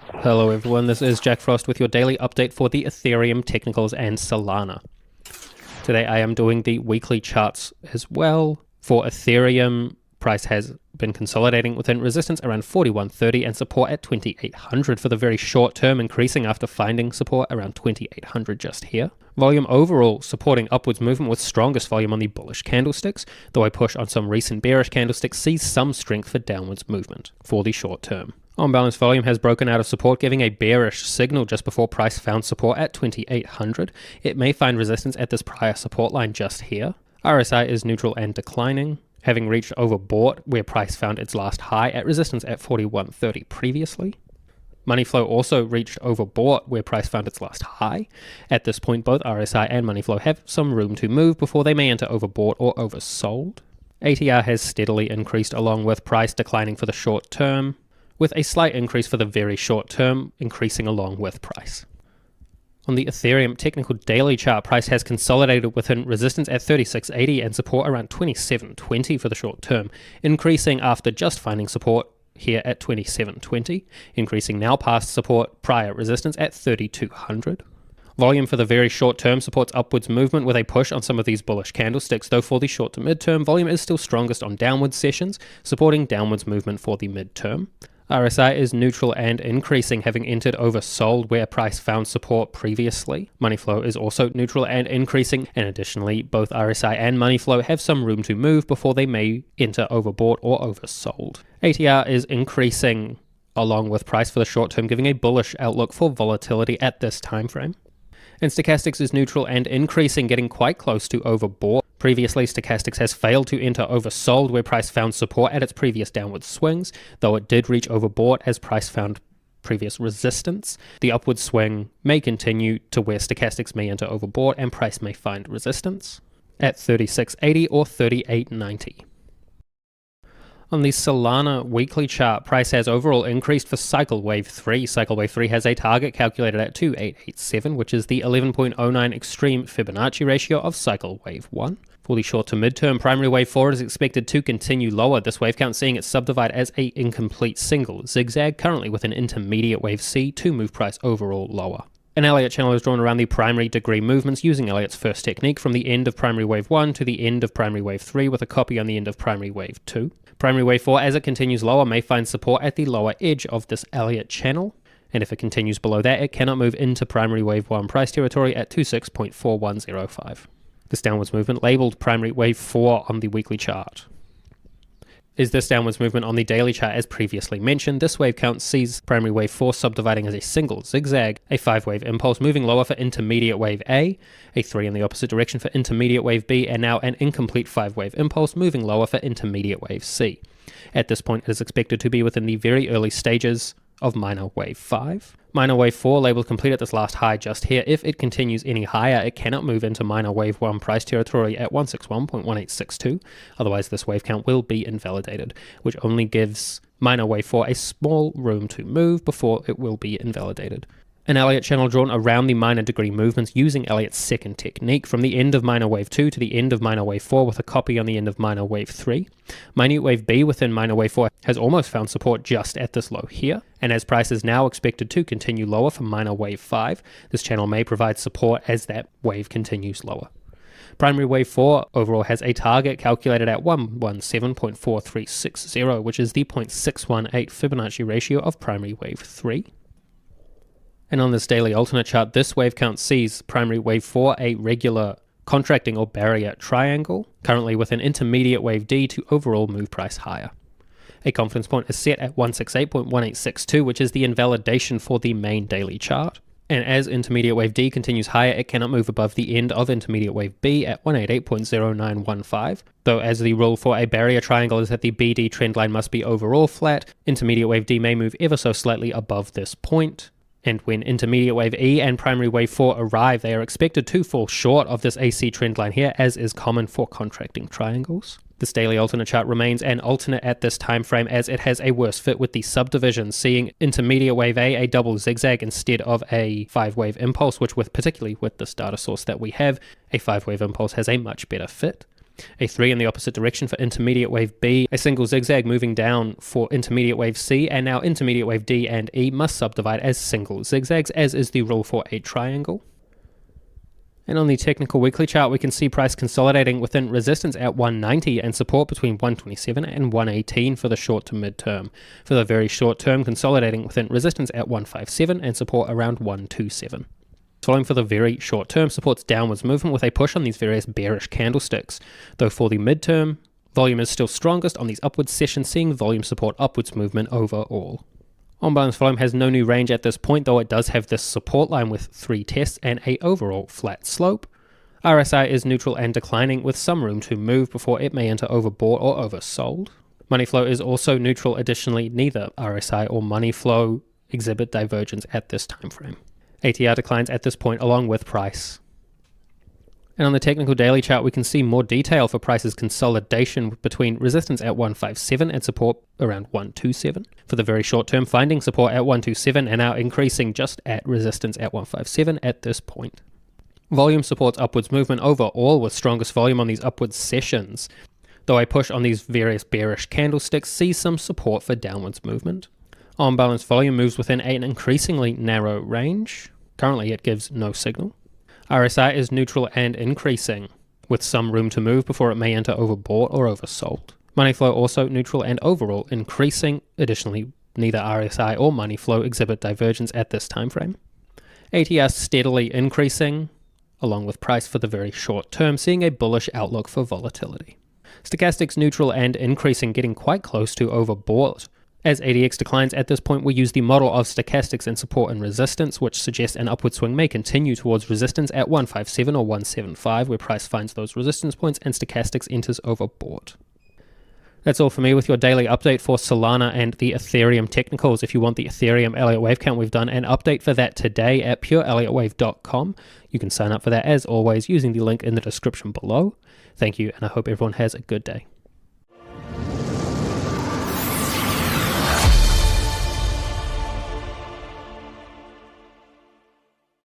Hello everyone, this is Jack Frost with your daily update for the Ethereum technicals and Solana. Today I am doing the weekly charts as well. For Ethereum, price has been consolidating within resistance around 4130 and support at 2800 for the very short term, increasing after finding support around 2800 just here. Volume overall supporting upwards movement with strongest volume on the bullish candlesticks, though a push on some recent bearish candlesticks sees some strength for downwards movement for the short term. On-balance volume has broken out of support, giving a bearish signal just before price found support at 2800. It may find resistance at this prior support line just here. RSI is neutral and declining, having reached overbought where price found its last high at resistance at 4130 previously. Money flow also reached overbought where price found its last high. At this point, both RSI and money flow have some room to move before they may enter overbought or oversold. ATR has steadily increased along with price declining for the short term, with a slight increase for the very short term increasing along with price. On the Ethereum technical daily chart, price has consolidated within resistance at 3680 and support around 2720 for the short term, increasing after just finding support here at 2720, increasing now past support prior resistance at 3200. Volume for the very short term supports upwards movement with a push on some of these bullish candlesticks, though for the short to mid-term, volume is still strongest on downward sessions, supporting downwards movement for the mid-term. RSI is neutral and increasing, having entered oversold where price found support previously. Money flow is also neutral and increasing, and additionally, both RSI and money flow have some room to move before they may enter overbought or oversold. ATR is increasing along with price for the short term, giving a bullish outlook for volatility at this time frame. And Stochastics is neutral and increasing, getting quite close to overbought. Previously, Stochastics has failed to enter oversold where price found support at its previous downward swings, though it did reach overbought as price found previous resistance. The upward swing may continue to where Stochastics may enter overbought and price may find resistance at 3680 or 3890. On the Solana weekly chart, price has overall increased for Cycle Wave 3. Cycle Wave 3 has a target calculated at 2887, which is the 11.09 extreme Fibonacci ratio of Cycle Wave 1. For the short to mid-term, Primary Wave 4 is expected to continue lower, this wave count seeing it subdivide as a incomplete single zigzag, currently with an intermediate wave C to move price overall lower. An Elliott channel is drawn around the primary degree movements using Elliott's first technique from the end of Primary Wave 1 to the end of Primary Wave 3 with a copy on the end of Primary Wave 2. Primary Wave 4, as it continues lower, may find support at the lower edge of this Elliott channel, and if it continues below that, it cannot move into Primary Wave 1 price territory at 26.4105. This downwards movement, labeled Primary Wave 4 on the weekly chart, is this downwards movement on the daily chart as previously mentioned. This wave count sees Primary Wave 4 subdividing as a single zigzag, a 5-wave impulse moving lower for Intermediate Wave A 3 in the opposite direction for Intermediate Wave B, and now an incomplete 5-wave impulse moving lower for Intermediate Wave C. At this point, it is expected to be within the very early stages of Minor Wave 5. Minor Wave 4 labeled complete at this last high just here. If it continues any higher, it cannot move into Minor Wave 1 price territory at 161.1862, otherwise this wave count will be invalidated, which only gives Minor Wave 4 a small room to move before it will be invalidated. An Elliott channel drawn around the minor degree movements using Elliott's second technique from the end of Minor Wave 2 to the end of Minor Wave 4 with a copy on the end of Minor Wave 3. Minute Wave B within Minor Wave 4 has almost found support just at this low here, and as price is now expected to continue lower for Minor Wave 5, this channel may provide support as that wave continues lower. Primary Wave 4 overall has a target calculated at 117.4360, which is the 0.618 Fibonacci ratio of Primary Wave 3. And on this daily alternate chart, this wave count sees Primary Wave 4 a regular contracting or barrier triangle, currently with an intermediate wave D to overall move price higher. A confidence point is set at 168.1862, which is the invalidation for the main daily chart. And as intermediate wave D continues higher, it cannot move above the end of intermediate wave B at 188.0915. Though as the rule for a barrier triangle is that the BD trendline must be overall flat, intermediate wave D may move ever so slightly above this point. And when Intermediate Wave E and Primary Wave 4 arrive, they are expected to fall short of this AC trendline here, as is common for contracting triangles. This daily alternate chart remains an alternate at this time frame as it has a worse fit with the subdivision, seeing Intermediate Wave A double zigzag instead of a 5-wave impulse, which particularly with this data source that we have, a 5-wave impulse has a much better fit. a 3 in the opposite direction for intermediate wave B, a single zigzag moving down for intermediate wave C, and now intermediate wave D and E must subdivide as single zigzags, as is the rule for a triangle. And on the technical weekly chart, we can see price consolidating within resistance at 190 and support between 127 and 118 for the short to mid term. For the very short term, consolidating within resistance at 157 and support around 127. Following for the very short term, supports downwards movement with a push on these various bearish candlesticks. Though for the midterm, volume is still strongest on these upwards sessions, seeing volume support upwards movement overall. On balance, volume has no new range at this point, though it does have this support line with 3 tests and a overall flat slope. RSI is neutral and declining with some room to move before it may enter overbought or oversold. Money flow is also neutral. Additionally, neither RSI or money flow exhibit divergence at this time frame. ATR declines at this point along with price. And on the technical daily chart, we can see more detail for price's consolidation between resistance at 157 and support around 127. For the very short term, finding support at 127 and now increasing just at resistance at 157 at this point. Volume supports upwards movement overall with strongest volume on these upwards sessions, though a push on these various bearish candlesticks sees some support for downwards movement. On balance, volume moves within an increasingly narrow range. Currently, it gives no signal. RSI is neutral and increasing, with some room to move before it may enter overbought or oversold. Money flow also neutral and overall increasing. Additionally, neither RSI or money flow exhibit divergence at this time frame. ATR steadily increasing, along with price for the very short term, seeing a bullish outlook for volatility. Stochastics neutral and increasing, getting quite close to overbought. As ADX declines at this point, we use the model of stochastics in support and resistance, which suggests an upward swing may continue towards resistance at 157 or 175, where price finds those resistance points and stochastics enters overbought. That's all for me with your daily update for Solana and the Ethereum technicals. If you want the Ethereum Elliott Wave count, we've done an update for that today at pureelliottwave.com. You can sign up for that as always using the link in the description below. Thank you, and I hope everyone has a good day.